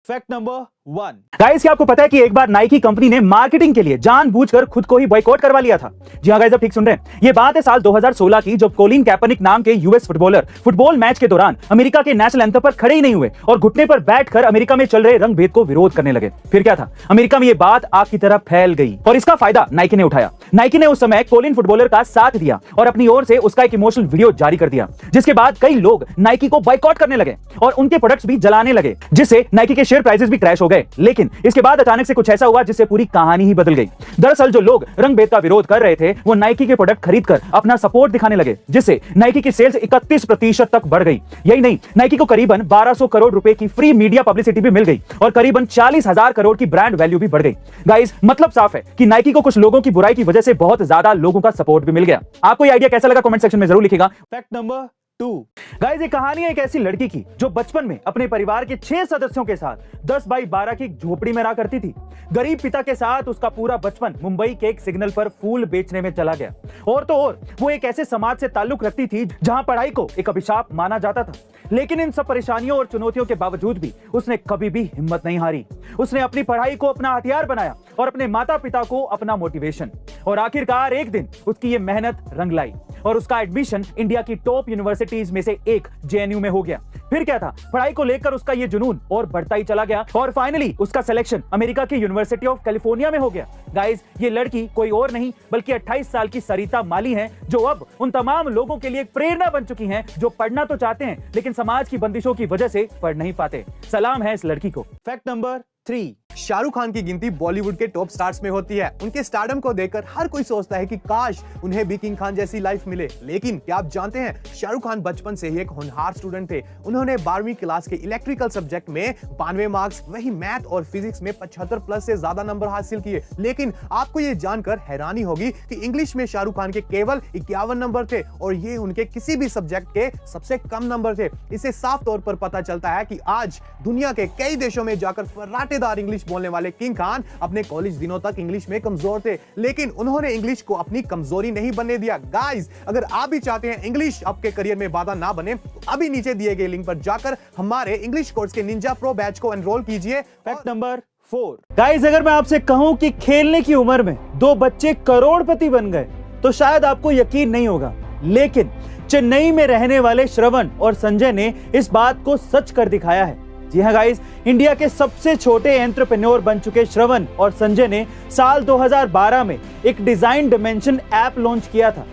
Fact number 1। Guys, क्या आपको पता है कि एक बार नाइकी कंपनी ने मार्केटिंग के लिए जानबूझकर खुद को ही बॉयकॉट करवा लिया था। जी हां गाइस, आप ठीक सुन रहे हैं। ये बात है साल 2016 की, जब कोलिन कैपरनिक नाम के यूएस फुटबॉलर फुटबॉल मैच के दौरान अमेरिका के नेशनल एंथम पर खड़े ही नहीं हुए और घुटने पर बैठकर अमेरिका में चल रहे रंग भेद को विरोध करने लगे। फिर क्या था, अमेरिका में ये बात आग की तरह फैल गई और इसका फायदा नाइकी ने उठाया। नाइकी ने उस समय कोलिन फुटबॉलर का साथ दिया और अपनी ओर से उसका एक इमोशनल वीडियो जारी कर दिया, जिसके बाद कई लोग नाइकी को बॉयकॉट करने लगे और उनके प्रोडक्ट्स भी जलाने लगे, जिससे नाइकी के शेयर प्राइसेस भी क्रैश हो गए। लेकिन इसके बाद अचानक से कुछ ऐसा हुआ जिससे पूरी कहानी ही बदल गई। दरअसल जो लोग रंग भेद का विरोध कर रहे थे वो नाइकी के प्रोडक्ट खरीदकर अपना सपोर्ट दिखाने लगे, जिससे नाइकी की सेल्स 31% तक बढ़ गई। यही नहीं, नाइकी को करीबन 1200 करोड़ रुपए की फ्री मीडिया पब्लिसिटी भी मिल गई और करीबन 40,000 करोड़ की ब्रांड वैल्यू भी बढ़ गई। गाइस, मतलब साफ है कि नाइकी को कुछ लोगों की बुराई की वजह से बहुत ज्यादा लोगों का सपोर्ट भी मिल गया। आपको ये आइडिया कैसा लगा कमेंट सेक्शन में जरूर लिखिएगा। Fact number 2। गाइस, ये कहानी है एक ऐसी लड़की की जो बचपन में अपने परिवार के 6 सदस्यों के साथ 10 बाई 12 की झोपड़ी में रहा करती थी। गरीब पिता के साथ उसका पूरा बचपन मुंबई के एक सिग्नल पर फूल बेचने में चला गया। और तो और वो एक ऐसे समाज से ताल्लुक रखती थी जहां पढ़ाई को एक अभिशाप माना जाता था। लेकिन इन सब परेशानियों और चुनौतियों के बावजूद भी उसने कभी भी हिम्मत नहीं हारी। उसने अपनी पढ़ाई को अपना हथियार बनाया और अपने माता पिता को अपना मोटिवेशन। और आखिरकार एक दिन उसकी ये मेहनत रंग लाई और उसका एडमिशन इंडिया की टॉप यूनिवर्सिटीज में से एक जेएनयू में हो गया। फिर क्या था, पढ़ाई को लेकर उसका ये जुनून और बढ़ता ही चला गया और फाइनली उसका सिलेक्शन अमेरिका की यूनिवर्सिटी ऑफ कैलिफोर्निया में हो गया। गाइस, ये लड़की कोई और नहीं बल्कि 28 साल की सरिता माली हैं, जो अब उन तमाम लोगों के लिए एक प्रेरणा बन चुकी हैं जो पढ़ना तो चाहते हैं लेकिन समाज की बंदिशों की वजह से पढ़ नहीं पाते। सलाम है इस लड़की को। Fact number 3। शाहरुख खान की गिनती बॉलीवुड के टॉप स्टार्स में होती है। उनके स्टारडम को देखकर हर कोई सोचता है कि काश उन्हें भी किंग खान जैसी लाइफ मिले। लेकिन क्या आप जानते हैं, शाहरुख खान बचपन से ही एक होनहार स्टूडेंट थे। उन्होंने 12वीं क्लास के इलेक्ट्रिकल सब्जेक्ट में 92 मार्क्स, वही मैथ और फिजिक्स में 75 प्लस से ज्यादा नंबर हासिल किए। लेकिन आपको ये जानकर हैरानी होगी कि इंग्लिश में शाहरुख खान के केवल 51 नंबर थे और ये उनके किसी भी सब्जेक्ट के सबसे कम नंबर थे। इससे साफ तौर पर पता चलता है कि आज दुनिया के कई देशों में जाकर फर्राटेदार इंग्लिश बोलने वाले किंग खान अपने कॉलेज दिनों तक इंग्लिश में कमजोर थे, लेकिन उन्होंने इंग्लिश को अपनी कमजोरी नहीं बनने दिया। गाइस, अगर आप भी चाहते हैं इंग्लिश आपके करियर में बाधा ना बने तो अभी नीचे दिए गए लिंक पर जाकर हमारे इंग्लिश कोर्स के निंजा प्रो बैच को एनरोल कीजिए। Fact number 4। गाइस, अगर मैं आपसे कहूं कि खेलने की उम्र में 2 बच्चे करोड़पति बन गए तो शायद आपको यकीन नहीं होगा, लेकिन चेन्नई में रहने वाले श्रवण और संजय ने इस बात को सच कर दिखाया है। जी हाँ गाइस, इंडिया के सबसे छोटे एंटरप्रेन्योर बन चुके श्रवण और संजय ने साल 2012 में एक डिजाइन डिमेंशन ऐप लॉन्च किया था।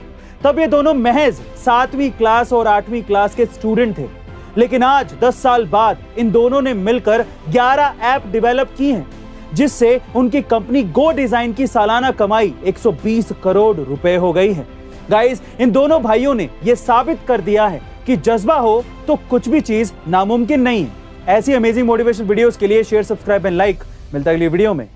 तब ये दोनों महज 7वीं क्लास और 8वीं क्लास के स्टूडेंट थे, लेकिन आज 10 साल बाद इन दोनों ने मिलकर 11 ऐप डेवलप की हैं, जिससे उनकी कंपनी गो डिजाइन की सालाना कमाई 120 करोड़ रुपए हो गई है। गाइस, इन दोनों भाइयों ने यह साबित कर दिया है कि जज्बा हो तो कुछ भी चीज नामुमकिन नहीं है। ऐसी अमेजिंग मोटिवेशन वीडियोस के लिए शेयर, सब्सक्राइब एंड लाइक। मिलता है अगली वीडियो में।